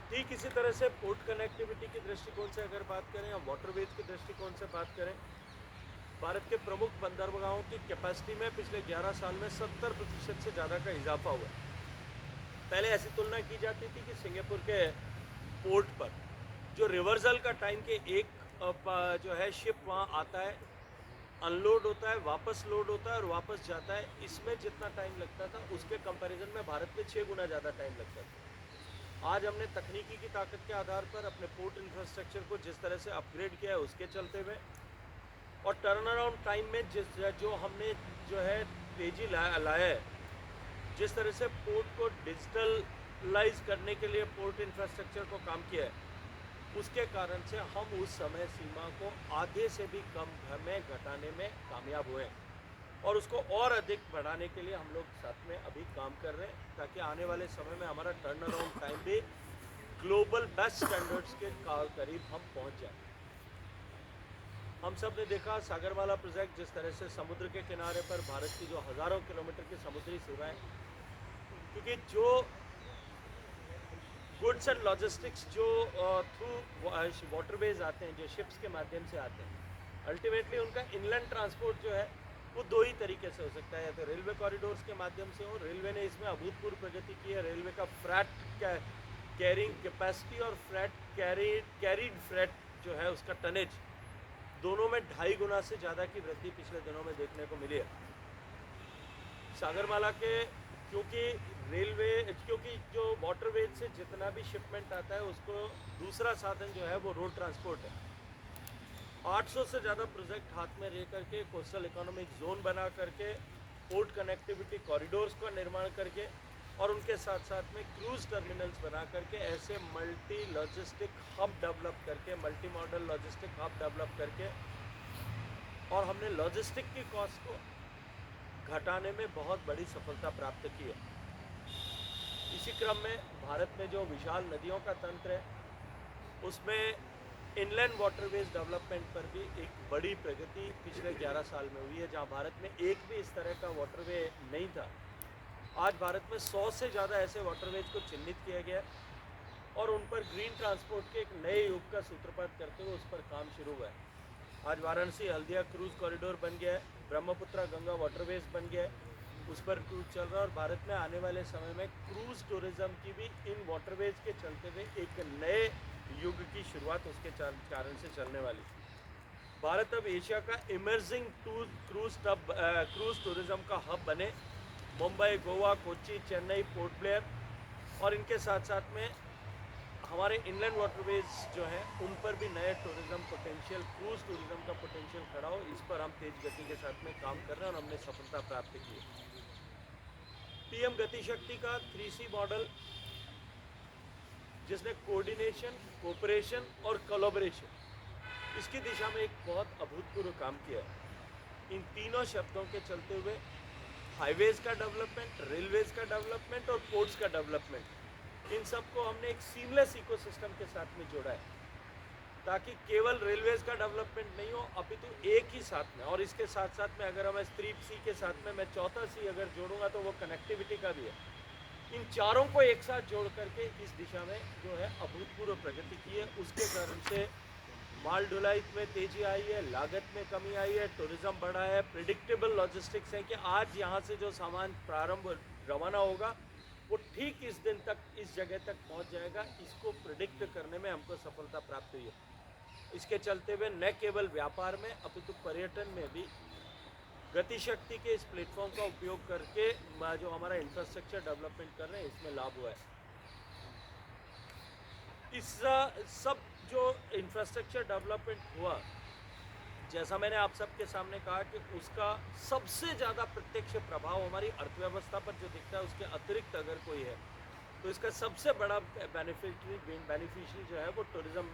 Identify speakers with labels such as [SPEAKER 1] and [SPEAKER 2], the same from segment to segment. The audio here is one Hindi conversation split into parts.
[SPEAKER 1] ठीक इसी तरह से पोर्ट कनेक्टिविटी के दृष्टिकोण से अगर बात करें या वाटरवेज के दृष्टिकोण से बात करें, भारत के प्रमुख बंदरगाहों की कैपेसिटी में पिछले 11 साल में 70% से ज़्यादा का इजाफा हुआ है। पहले ऐसी तुलना की जाती थी कि सिंगापुर के पोर्ट पर जो रिवर्सल का टाइम के एक जो है शिप वहाँ आता है, अनलोड होता है, वापस लोड होता है और वापस जाता है, इसमें जितना टाइम लगता था उसके कंपैरिजन में भारत में 6 गुना ज़्यादा टाइम लगता था। आज हमने तकनीकी की ताकत के आधार पर अपने पोर्ट इंफ्रास्ट्रक्चर को जिस तरह से अपग्रेड किया है उसके चलते हुए और टर्न अराउंड टाइम में जो हमने जो है तेजी लाया है, जिस तरह से पोर्ट को डिजिटलाइज करने के लिए पोर्ट इंफ्रास्ट्रक्चर को काम किया है, उसके कारण से हम उस समय सीमा को आधे से भी कम में घटाने में कामयाब हुए और उसको और अधिक बढ़ाने के लिए हम लोग साथ में अभी काम कर रहे हैं ताकि आने वाले समय में हमारा टर्न अराउंड टाइम भी ग्लोबल बेस्ट स्टैंडर्ड्स के करीब हम पहुंच जाए। हम सब ने देखा सागरमाला प्रोजेक्ट जिस तरह से समुद्र के किनारे पर भारत की जो हज़ारों किलोमीटर की समुद्री सीमाएं, क्योंकि जो गुड्स एंड लॉजिस्टिक्स जो थ्रू वाटरवेज आते हैं, जो शिप्स के माध्यम से आते हैं, अल्टीमेटली उनका इनलैंड ट्रांसपोर्ट जो है वो दो ही तरीके से हो सकता है, या तो रेलवे कॉरिडोर्स के माध्यम से हो। रेलवे ने इसमें अभूतपूर्व प्रगति की है। रेलवे का फ्रैट कैरिंग कैपेसिटी और कैरीड फ्रैट जो है उसका टनेज दोनों में 2.5 गुना से ज़्यादा की वृद्धि पिछले दिनों में देखने को मिली है। सागरमाला के क्योंकि जो वाटरवेज से जितना भी शिपमेंट आता है उसको दूसरा साधन जो है वो रोड ट्रांसपोर्ट है। 800 से ज़्यादा प्रोजेक्ट हाथ में लेकर के कोस्टल इकोनॉमिक जोन बना करके पोर्ट कनेक्टिविटी कॉरिडोर्स का निर्माण करके और उनके साथ साथ में क्रूज टर्मिनल्स बना करके ऐसे मल्टी लॉजिस्टिक हब डेवलप करके, multi modal logistic hub develop करके और हमने लॉजिस्टिक की कॉस्ट को घटाने में बहुत बड़ी सफलता प्राप्त की है। इसी क्रम में भारत में जो विशाल नदियों का तंत्र है उसमें इनलैंड वाटरवेज डेवलपमेंट पर भी एक बड़ी प्रगति पिछले 11 साल में हुई है। जहां भारत में एक भी इस तरह का वाटरवे नहीं था, आज भारत में 100 से ज़्यादा ऐसे वाटरवेज को चिन्हित किया गया और उन पर ग्रीन ट्रांसपोर्ट के एक नए युग का सूत्रपात करते हुए उस पर काम शुरू हुआ है। आज वाराणसी हल्दिया क्रूज कॉरिडोर बन गया है, ब्रह्मपुत्रा गंगा वाटरवेज बन गया है, उस पर क्रूज चल रहा है और भारत में आने वाले समय में क्रूज टूरिज्म की भी इन वाटरवेज के चलते हुए एक नए युग की शुरुआत उसके कारण से चलने वाली। भारत अब एशिया का इमर्जिंग क्रूज टूरिज्म का हब बने। मुंबई, गोवा, कोच्चि, चेन्नई, पोर्ट ब्लेयर और इनके साथ साथ में हमारे इनलैंड वाटरवेज जो हैं उन पर भी नए टूरिज्म पोटेंशियल, क्रूज टूरिज्म का पोटेंशियल खड़ा हो, इस पर हम तेज गति के साथ में काम कर रहे हैं और हमने सफलता प्राप्त की है। पीएम गति शक्ति का 3C मॉडल जिसने कोऑर्डिनेशन, कोऑपरेशन और कोलैबोरेशन, इसकी दिशा में एक बहुत अभूतपूर्व काम किया है। इन तीनों शब्दों के चलते हुए हाईवेज का डेवलपमेंट, रेलवेज का डेवलपमेंट और पोर्ट्स का डेवलपमेंट, इन सबको हमने एक सीमलेस इकोसिस्टम के साथ में जोड़ा है ताकि केवल रेलवेज का डेवलपमेंट नहीं हो अपितु एक ही साथ में। और इसके साथ साथ में अगर हम 3C के साथ में मैं चौथा C अगर जोड़ूंगा तो वो कनेक्टिविटी का भी है। इन चारों को एक साथ जोड़ करके इस दिशा में जो है अभूतपूर्व प्रगति की है। उसके कारण से माल ढुलाई में तेजी आई है, लागत में कमी आई है, टूरिज्म बढ़ा है, प्रिडिक्टेबल लॉजिस्टिक्स है कि आज यहाँ से जो सामान प्रारंभ रवाना होगा वो ठीक इस दिन तक इस जगह तक पहुँच जाएगा। इसको प्रिडिक्ट करने में हमको सफलता प्राप्त हुई है। इसके चलते हुए न केवल व्यापार में अपितु पर्यटन में भी गति शक्ति के इस प्लेटफॉर्म का उपयोग करके जो हमारा इंफ्रास्ट्रक्चर डेवलपमेंट कर रहे हैं इसमें लाभ हुआ है। इस सब जो इंफ्रास्ट्रक्चर डेवलपमेंट हुआ, जैसा मैंने आप सबके सामने कहा कि उसका सबसे ज़्यादा प्रत्यक्ष प्रभाव हमारी अर्थव्यवस्था पर जो दिखता है उसके अतिरिक्त अगर कोई है तो इसका सबसे बड़ा बेनिफिशियरी जो है वो टूरिज्म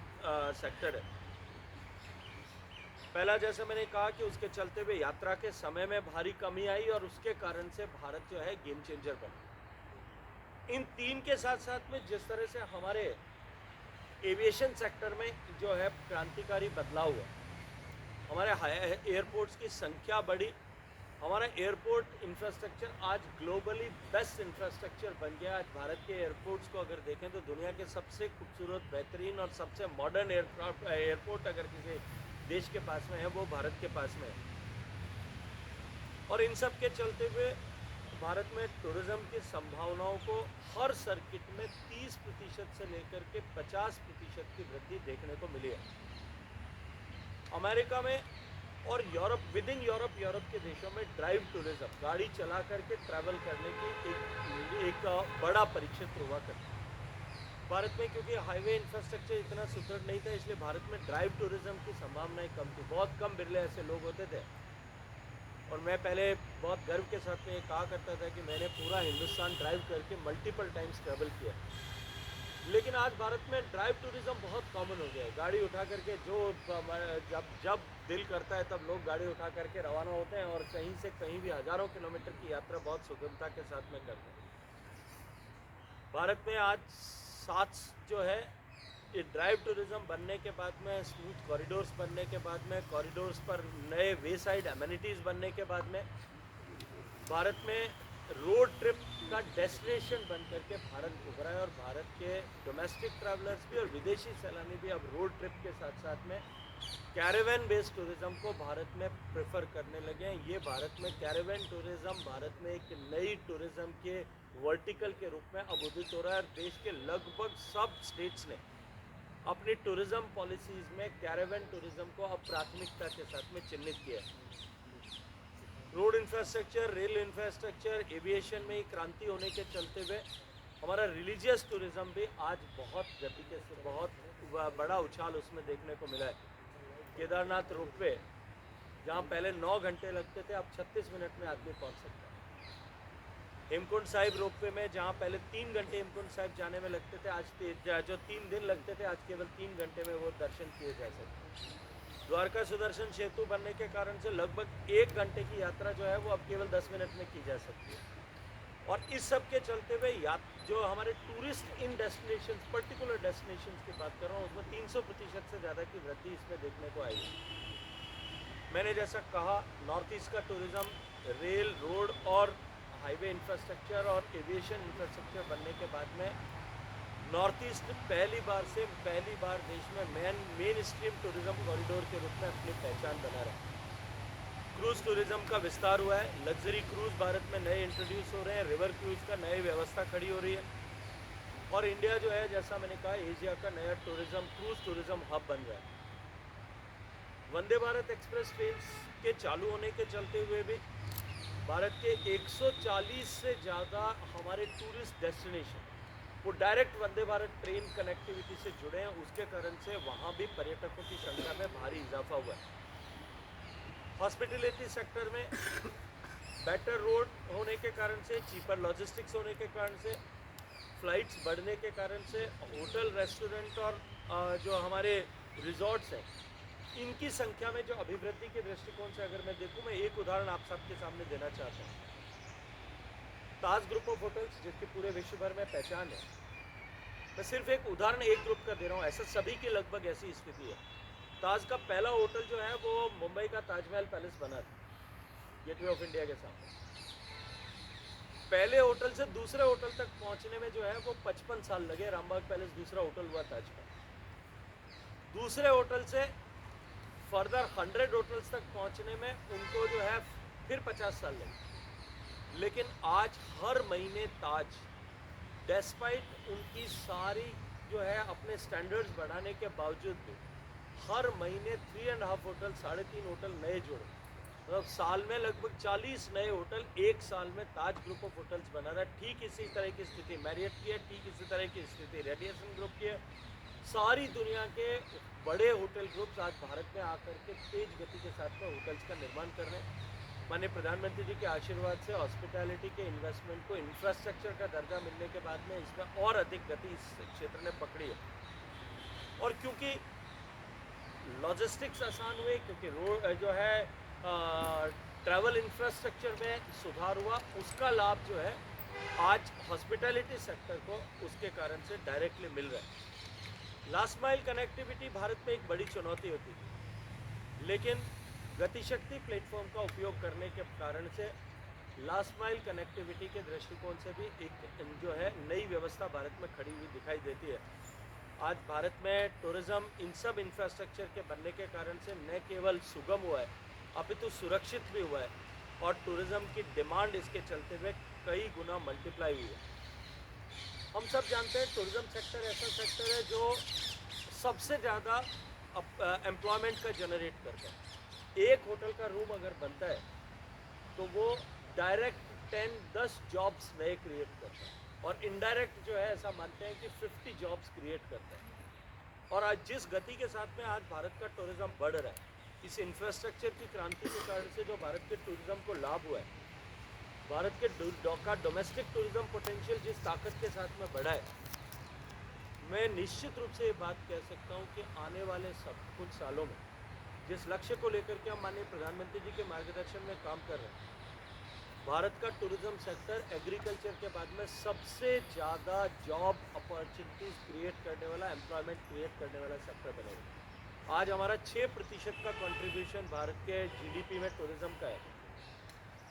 [SPEAKER 1] सेक्टर है। पहला, जैसे मैंने कहा कि उसके चलते हुए यात्रा के समय में भारी कमी आई और उसके कारण से भारत जो है गेम चेंजर बना। इन तीन के साथ साथ में जिस तरह से हमारे एविएशन सेक्टर में जो है क्रांतिकारी बदलाव हुआ, हमारे एयरपोर्ट्स की संख्या बढ़ी, हमारा एयरपोर्ट इंफ्रास्ट्रक्चर आज ग्लोबली बेस्ट इंफ्रास्ट्रक्चर बन गया। आज भारत के एयरपोर्ट्स को अगर देखें तो दुनिया के सबसे खूबसूरत, बेहतरीन और सबसे मॉडर्न एयरपोर्ट अगर किसी देश के पास में है वो भारत के पास में है। और इन सब के चलते हुए भारत में टूरिज्म की संभावनाओं को हर सर्किट में 30% से लेकर के 50% की वृद्धि देखने को मिली है। अमेरिका में और यूरोप, विद इन यूरोप के देशों में ड्राइव टूरिज्म, गाड़ी चला करके ट्रैवल करने की एक बड़ा परिक्षेत्र हुआ करता है। भारत में क्योंकि हाईवे इंफ्रास्ट्रक्चर इतना सुदृढ़ नहीं था, इसलिए भारत में ड्राइव टूरिज्म की संभावनाएं कम थी। बहुत कम बिरले ऐसे लोग होते थे। और मैं पहले बहुत गर्व के साथ में कहा करता था कि मैंने पूरा हिंदुस्तान ड्राइव करके मल्टीपल टाइम्स ट्रैवल किया। लेकिन आज भारत में ड्राइव टूरिज्म बहुत कॉमन हो गया है। गाड़ी उठा करके जब दिल करता है तब लोग गाड़ी उठा करके रवाना होते हैं और कहीं से कहीं भी हज़ारों किलोमीटर की यात्रा बहुत सुगमता के साथ में करते हैं। भारत में आज साथ जो है ये ड्राइव टूरिज्म बनने के बाद में, स्मूथ कॉरिडोर्स बनने के बाद में, कॉरिडोर्स पर नए वे साइड एमिनिटीज़ बनने के बाद में भारत में रोड ट्रिप का डेस्टिनेशन बन करके भारत उभरा है। और भारत के डोमेस्टिक ट्रैवलर्स भी और विदेशी सैलानी भी अब रोड ट्रिप के साथ साथ में कैरेवन बेस्ड टूरिज्म को भारत में प्रेफर करने लगे हैं। ये भारत में कैरेवन टूरिज्म भारत में एक नई टूरिज्म के वर्टिकल के रूप में अब उदित हो रहा है। और देश के लगभग सब स्टेट्स ने अपनी टूरिज्म पॉलिसीज़ में कैरेवन टूरिज्म को अब प्राथमिकता के साथ में चिन्हित किया है। Road infrastructure, rail infrastructure, aviation में ही क्रांति होने के चलते हुए हमारा रिलीजियस टूरिज्म भी आज बहुत गति के से बहुत बड़ा उछाल उसमें देखने को मिला है। केदारनाथ रोपवे, जहाँ पहले 9 घंटे लगते थे, अब 36 मिनट में आदमी पहुँच सकता है। हेमकुंड साहिब रोपवे में, जहाँ पहले 3 घंटे हेमकुंड साहिब जाने में लगते थे, आज जो 3 दिन लगते थे, आज केवल 3 घंटे में वो दर्शन किए जा सकते हैं। द्वारका सुदर्शन सेतु बनने के कारण से लगभग 1 घंटे की यात्रा जो है वो अब केवल 10 मिनट में की जा सकती है। और इस सब के चलते हुए जो हमारे tourist in destination, particular destination की बात कर रहा हूँ, उसमें 300% से ज़्यादा की वृद्धि इसमें देखने को आएगी। मैंने जैसा कहा, नॉर्थ ईस्ट का टूरिज्म रेल, रोड और हाईवे इंफ्रास्ट्रक्चर और एविएशन इंफ्रास्ट्रक्चर बनने के बाद में नॉर्थ ईस्ट पहली बार देश में मेन स्ट्रीम टूरिज्म कॉरिडोर के रूप में अपनी पहचान बना रहा है। क्रूज़ टूरिज्म का विस्तार हुआ है। लग्जरी क्रूज़ भारत में नए इंट्रोड्यूस हो रहे हैं। रिवर क्रूज़ का नई व्यवस्था खड़ी हो रही है। और इंडिया जो है, जैसा मैंने कहा, एशिया का नया क्रूज़ टूरिज्म हब बन रहा है। वंदे भारत एक्सप्रेस ट्रेन के चालू होने के चलते हुए भी भारत के 140 से ज़्यादा हमारे टूरिस्ट डेस्टिनेशन वो direct Vande Bharat train connectivity से जुड़े हैं। उसके कारण से वहाँ भी पर्यटकों की संख्या में भारी इजाफा हुआ है। हॉस्पिटलिटी सेक्टर में बेटर रोड होने के कारण से, चीपर लॉजिस्टिक्स होने के कारण से, फ्लाइट्स बढ़ने के कारण से होटल, रेस्टोरेंट और जो हमारे रिजॉर्ट्स हैं, इनकी संख्या में जो अभिवृद्धि के दृष्टिकोण से अगर मैं देखूँ, मैं एक उदाहरण आप सबके सामने देना चाहता हूँ। ताज ग्रुप ऑफ होटल्स, जिसकी पूरे विश्व भर में पहचान है, मैं सिर्फ एक उदाहरण एक ग्रुप का दे रहा हूँ, ऐसा सभी की लगभग ऐसी स्थिति है। ताज का पहला होटल जो है वो मुंबई का ताजमहल पैलेस बना था, गेटवे ऑफ इंडिया के सामने। पहले होटल से दूसरे होटल तक पहुंचने में जो है वो 55 साल लगे। रामबाग पैलेस दूसरा होटल हुआ ताज का। दूसरे होटल से फर्दर 100 होटल्स तक पहुंचने में उनको जो है फिर 50 साल लगे। लेकिन आज हर महीने ताज, डेस्पाइट उनकी सारी जो है अपने स्टैंडर्ड्स बढ़ाने के बावजूद भी, हर महीने 3.5 होटल, 3.5 होटल नए जुड़े। मतलब साल में लगभग 40 नए होटल एक साल में ताज ग्रुप ऑफ होटल्स बना रहा है। ठीक इसी तरह की स्थिति मैरियट की है, ठीक इसी तरह की स्थिति रेडिएशन ग्रुप की है। सारी दुनिया के बड़े होटल ग्रुप्स आज भारत में आकर के तेज गति के साथ में होटल्स का निर्माण कर रहे हैं। माननीय प्रधानमंत्री जी के आशीर्वाद से हॉस्पिटैलिटी के इन्वेस्टमेंट को इंफ्रास्ट्रक्चर का दर्जा मिलने के बाद में इसमें और अधिक गति इस क्षेत्र ने पकड़ी है। और क्योंकि लॉजिस्टिक्स आसान हुए, क्योंकि रोड जो है ट्रैवल इंफ्रास्ट्रक्चर में सुधार हुआ, उसका लाभ जो है आज हॉस्पिटैलिटी सेक्टर को उसके कारण से डायरेक्टली मिल रहा है। लास्ट माइल कनेक्टिविटी भारत में एक बड़ी चुनौती होती थी, लेकिन गतिशक्ति प्लेटफॉर्म का उपयोग करने के कारण से लास्ट माइल कनेक्टिविटी के दृष्टिकोण से भी एक जो है नई व्यवस्था भारत में खड़ी हुई दिखाई देती है। आज भारत में टूरिज़्म इन सब इंफ्रास्ट्रक्चर के बनने के कारण से न केवल सुगम हुआ है अपितु सुरक्षित भी हुआ है और टूरिज़्म की डिमांड इसके चलते हुए कई गुना मल्टीप्लाई हुई है। हम सब जानते हैं टूरिज़्म सेक्टर ऐसा सेक्टर है जो सबसे ज़्यादा एम्प्लॉयमेंट का जनरेट करता है। एक होटल का रूम अगर बनता है तो वो डायरेक्ट 10-10 जॉब्स नए क्रिएट करता है और इनडायरेक्ट जो है ऐसा मानते हैं कि 50 जॉब्स क्रिएट करता है। और आज जिस गति के साथ में आज भारत का टूरिज़्म बढ़ रहा है, इस इंफ्रास्ट्रक्चर की क्रांति के कारण से जो भारत के टूरिज़्म को लाभ हुआ है, भारत के डोमेस्टिक टूरिज़्म पोटेंशियल जिस ताकत के साथ में बढ़ा है, मैं निश्चित रूप से ये बात कह सकता हूँ कि आने वाले कुछ सालों में जिस लक्ष्य को लेकर के हम माननीय प्रधानमंत्री जी के मार्गदर्शन में काम कर रहे हैं, भारत का टूरिज़्म सेक्टर एग्रीकल्चर के बाद में सबसे ज़्यादा जॉब अपॉर्चुनिटीज़ क्रिएट करने वाला, एम्प्लॉयमेंट क्रिएट करने वाला सेक्टर बनेगा। आज हमारा 6% का कंट्रीब्यूशन भारत के जीडीपी में टूरिज़्म का है।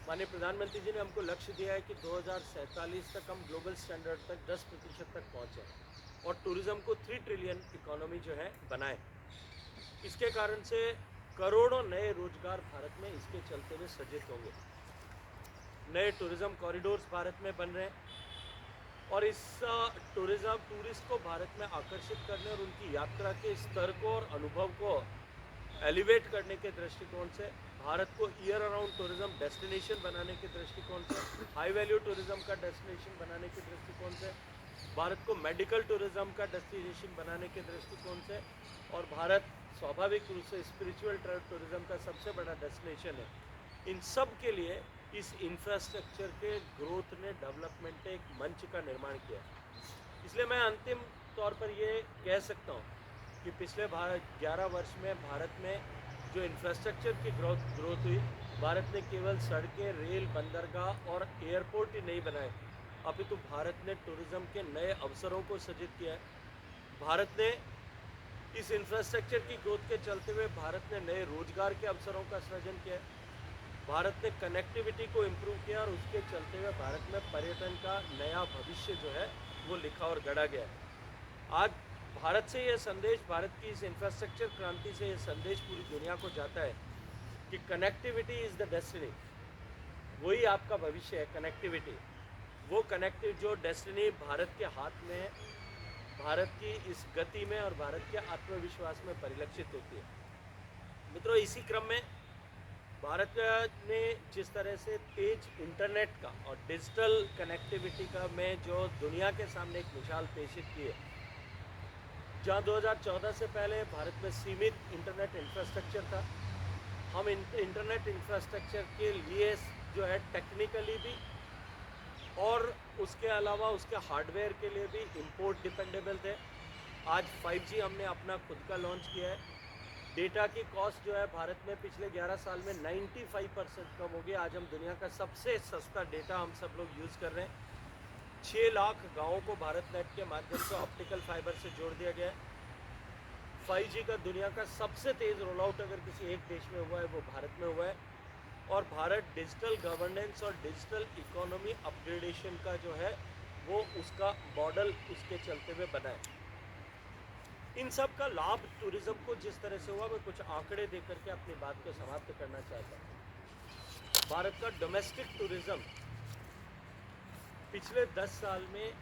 [SPEAKER 1] माननीय प्रधानमंत्री जी ने हमको लक्ष्य दिया है कि 2047 तक हम ग्लोबल स्टैंडर्ड तक 10% तक पहुँचें और टूरिज़्म को 3 ट्रिलियन इकोनॉमी जो है बनाएं। इसके कारण से करोड़ों नए रोजगार भारत में इसके चलते हुए सृजित होंगे। नए टूरिज़्म कॉरिडोर्स भारत में बन रहे हैं और इस टूरिस्ट को भारत में आकर्षित करने और उनकी यात्रा के स्तर को और अनुभव को एलिवेट करने के दृष्टिकोण से, भारत को ईयर अराउंड टूरिज़्म डेस्टिनेशन बनाने के दृष्टिकोण से, हाई वैल्यू टूरिज़्म का डेस्टिनेशन बनाने के दृष्टिकोण से, भारत को मेडिकल टूरिज़्म का डेस्टिनेशन बनाने के दृष्टिकोण से, और भारत स्वाभाविक रूप से स्पिरिचुअल टूरिज़्म का सबसे बड़ा डेस्टिनेशन है। इन सब के लिए इस इंफ्रास्ट्रक्चर के ग्रोथ ने, डेवलपमेंट ने एक मंच का निर्माण किया। इसलिए मैं अंतिम तौर पर ये कह सकता हूँ कि पिछले 11 वर्ष में भारत में जो इंफ्रास्ट्रक्चर की ग्रोथ हुई, भारत ने केवल सड़कें, रेल, बंदरगाह और एयरपोर्ट ही नहीं बनाए, अपितु भारत ने टूरिज़्म के नए अवसरों को सृजित किया है। भारत ने इस इंफ्रास्ट्रक्चर की ग्रोथ के चलते हुए भारत ने नए रोजगार के अवसरों का सृजन किया है। भारत ने कनेक्टिविटी को इम्प्रूव किया और उसके चलते हुए भारत में पर्यटन का नया भविष्य जो है वो लिखा और गढ़ा गया है। आज भारत से ये संदेश, भारत की इस इंफ्रास्ट्रक्चर क्रांति से ये संदेश पूरी दुनिया को जाता है कि कनेक्टिविटी इज़ द डेस्टिनी। वही आपका भविष्य है, कनेक्टिविटी। वो कनेक्टिव जो डेस्टिनी भारत के हाथ में है, भारत की इस गति में और भारत के आत्मविश्वास में परिलक्षित होती है। मित्रों, इसी क्रम में भारत ने जिस तरह से तेज इंटरनेट का और डिजिटल कनेक्टिविटी का में जो दुनिया के सामने एक मिसाल पेशित की है, जहाँ 2014 से पहले भारत में सीमित इंटरनेट इंफ्रास्ट्रक्चर था, हम इंटरनेट इंफ्रास्ट्रक्चर के लिए जो है टेक्निकली भी और उसके अलावा उसके हार्डवेयर के लिए भी इंपोर्ट डिपेंडेबल थे। आज 5G हमने अपना खुद का लॉन्च किया है। डेटा की कॉस्ट जो है भारत में पिछले 11 साल में 95% कम हो गई। आज हम दुनिया का सबसे सस्ता डेटा हम सब लोग यूज़ कर रहे हैं। 6 लाख गाँवों को भारत नेट के माध्यम से ऑप्टिकल फाइबर से जोड़ दिया गया है। 5G का दुनिया का सबसे तेज़ रोल आउट अगर किसी एक देश में हुआ है वो भारत में हुआ है। और भारत डिजिटल गवर्नेंस और डिजिटल इकोनॉमी अपग्रेडेशन का जो है वो उसका मॉडल उसके चलते हुए बना है। इन सब का लाभ टूरिज़्म को जिस तरह से हुआ, मैं कुछ आंकड़े दे करके अपनी बात को समाप्त करना चाहता हूँ। भारत का डोमेस्टिक टूरिज़्म पिछले 10 साल में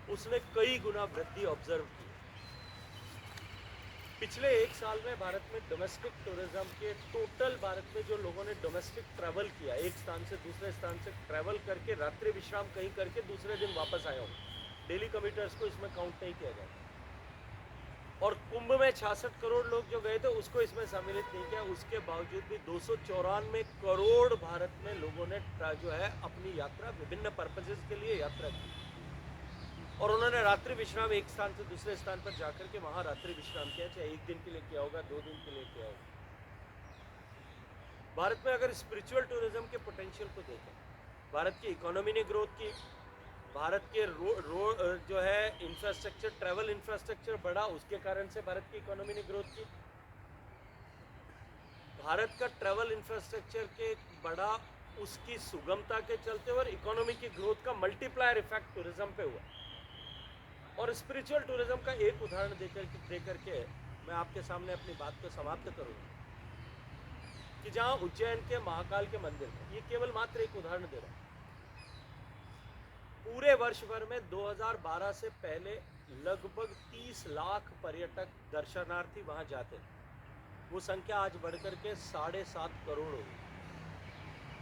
[SPEAKER 1] उसने कई गुना वृद्धि ऑब्जर्व की। पिछले 1 साल में भारत में डोमेस्टिक टूरिज़्म के टोटल भारत में जो लोगों ने डोमेस्टिक ट्रैवल किया, एक स्थान से दूसरे स्थान से ट्रैवल करके रात्रि विश्राम कहीं करके दूसरे दिन वापस आया हो, डेली कम्यूटर्स को इसमें काउंट नहीं किया गया। और कुंभ में 66 करोड़ लोग जो गए थे उसको इसमें सम्मिलित नहीं किया। उसके बावजूद भी 294 करोड़ भारत में लोगों ने जो है अपनी यात्रा विभिन्न पर्पसेस के लिए यात्रा की और उन्होंने रात्रि विश्राम एक स्थान से दूसरे स्थान पर जाकर के वहाँ रात्रि विश्राम किया, चाहे 1 दिन के लिए किया होगा, 2 दिन के लिए किया होगा। भारत में अगर स्पिरिचुअल टूरिज्म के पोटेंशियल को देखें, भारत की इकोनॉमी ने ग्रोथ की, भारत के जो है इंफ्रास्ट्रक्चर, ट्रैवल इंफ्रास्ट्रक्चर बढ़ा, उसके कारण से भारत की इकोनॉमी ने ग्रोथ की। भारत का ट्रैवल इंफ्रास्ट्रक्चर के बड़ा उसकी सुगमता के चलते और इकोनॉमी की ग्रोथ का मल्टीप्लायर इफेक्ट टूरिज्म पे हुआ। और स्पिरिचुअल टूरिज्म का एक उदाहरण देकर के मैं आपके सामने अपनी बात को समाप्त करूंगा कि जहां उज्जैन के महाकाल के मंदिर में, ये केवल मात्र एक उदाहरण दे रहा हूं, पूरे वर्ष भर में 2012 से पहले लगभग 30 लाख पर्यटक दर्शनार्थी वहां जाते थे। वो संख्या आज बढ़कर के 7.5 करोड़ हो गई।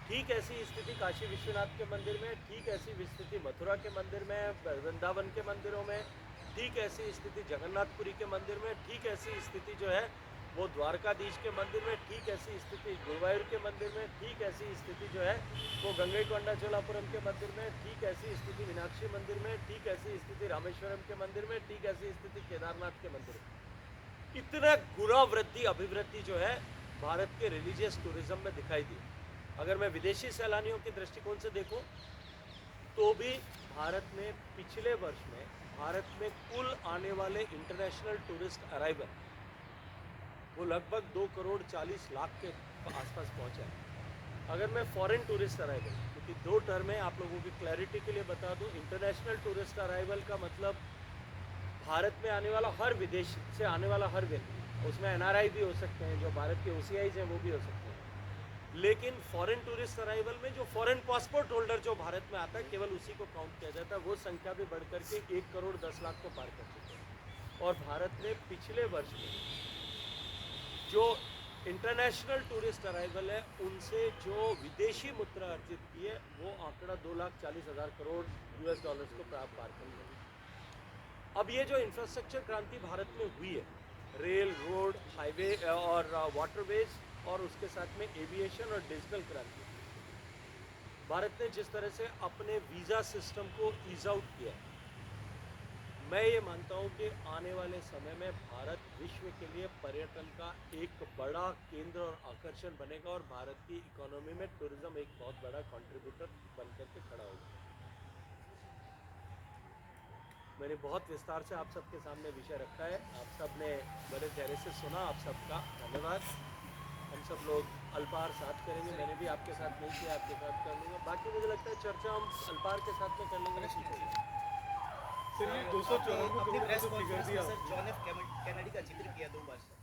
[SPEAKER 1] ठीक ऐसी स्थिति काशी विश्वनाथ के मंदिर में, ठीक ऐसी स्थिति मथुरा के मंदिर में, वृंदावन के मंदिरों में, ठीक ऐसी स्थिति जगन्नाथपुरी के मंदिर में, ठीक ऐसी स्थिति जो है वो द्वारकाधीश के मंदिर में, ठीक ऐसी स्थिति गुरुवायूर के मंदिर में, ठीक ऐसी स्थिति जो है वो गंगईकोंडा चोलापुरम के मंदिर में, ठीक ऐसी स्थिति मीनाक्षी मंदिर में, ठीक ऐसी स्थिति रामेश्वरम के मंदिर में, ठीक ऐसी स्थिति केदारनाथ के मंदिर में। इतना गुना वृद्धि अभिवृद्धि जो है भारत के रिलीजियस टूरिज्म में दिखाई दी। अगर मैं विदेशी सैलानियों के दृष्टिकोण से देखूं तो भी भारत में पिछले वर्ष में भारत में कुल आने वाले इंटरनेशनल टूरिस्ट अराइवल वो लगभग 2 करोड़ 40 लाख के आसपास पहुंचा है। अगर मैं फॉरेन टूरिस्ट अराइवल, क्योंकि दो टर्में आप लोगों की क्लैरिटी के लिए बता दूं, इंटरनेशनल टूरिस्ट अराइवल का मतलब भारत में आने वाला हर विदेश से आने वाला हर व्यक्ति, उसमें एनआरआई भी हो सकते हैं, जो भारत के ओसीआईज हैं वो भी हो सकते हैं, लेकिन फॉरेन टूरिस्ट अराइवल में जो फॉरेन पासपोर्ट होल्डर जो भारत में आता है केवल उसी को काउंट किया जाता है। वो संख्या भी बढ़कर के 1 करोड़ 10 लाख को पार कर चुके हैं। और भारत ने पिछले वर्ष में जो इंटरनेशनल टूरिस्ट अराइवल है उनसे जो विदेशी मुद्रा अर्जित की है वो आंकड़ा 2,40,000 करोड़ US डॉलर्स को पार कर लिया। अब ये जो इंफ्रास्ट्रक्चर क्रांति भारत में हुई है, रेल, रोड, हाईवे और वाटरवेज और उसके साथ में एविएशन और डिजिटल क्रांति, भारत ने जिस तरह से अपने वीज़ा सिस्टम को ईज आउट किया, मैं ये मानता हूँ कि आने वाले समय में भारत विश्व के लिए पर्यटन का एक बड़ा केंद्र और आकर्षण बनेगा और भारत की इकोनॉमी में टूरिज्म एक बहुत बड़ा कंट्रीब्यूटर बनकर के खड़ा होगा। मैंने बहुत विस्तार से आप सबके सामने विषय रखा है, आप सब ने बड़े धैर्य से सुना, आप सबका धन्यवाद। हम सब लोग अल्पाहार साथ करेंगे, मैंने भी आपके साथ नहीं किया, आपके साथ कर लूँगा। बाकी मुझे लगता है चर्चा हम अल्पाहार के साथ में कर लेंगे।
[SPEAKER 2] सर ये 294 करोड़ का तो फिगर दिया सर, जॉन एफ कैनेडी का जिक्र किया 2 बार सर,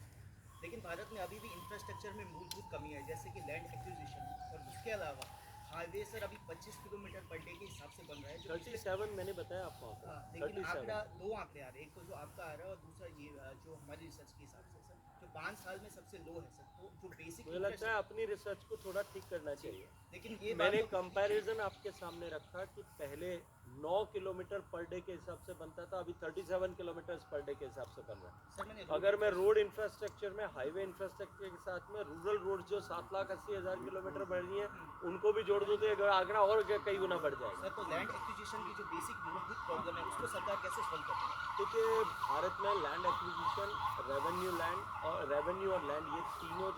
[SPEAKER 2] लेकिन भारत में अभी भी इंफ्रास्ट्रक्चर में मूलभूत कमी है, जैसे कि लैंड एक्विजिशन, और उसके अलावा हाईवे सर अभी 25 किलोमीटर पर डे के हिसाब से बन रहा है, जो
[SPEAKER 1] 37 मैंने बताया आपको।
[SPEAKER 2] लेकिन आंकड़ा 2 आंकड़े आ रहे हैं, एक तो जो आपका आ रहा है और दूसरा ये जो हमारी रिसर्च के हिसाब से सर जो 5 साल में सबसे लो है सर। तो जो बेसिक
[SPEAKER 1] मुझे लगता है अपनी रिसर्च को थोड़ा ठीक करना चाहिए,
[SPEAKER 2] लेकिन ये
[SPEAKER 1] मैंने कंपैरिजन आपके सामने रखा कि पहले 9 किलोमीटर पर डे के हिसाब से बनता था, अभी 37 किलोमीटर पर डे के हिसाब से बन रहा है। अगर मैं रोड इंफ्रास्ट्रक्चर में हाईवे इंफ्रास्ट्रक्चर के साथ में रूरल रोड जो 7,80,000 किलोमीटर बढ़ रही है उनको भी जोड़ दूँ तो ये आंकड़ा और कई गुना बढ़ जाएगा।
[SPEAKER 2] सर तो लैंड एक्विजिशन की जो बेसिक मूलभूत प्रॉब्लम है उसको सरकार कैसे सॉल्व करती है?
[SPEAKER 1] क्योंकि भारत में लैंड एक्विजिशन, रेवेन्यू और लैंड, ये तीनों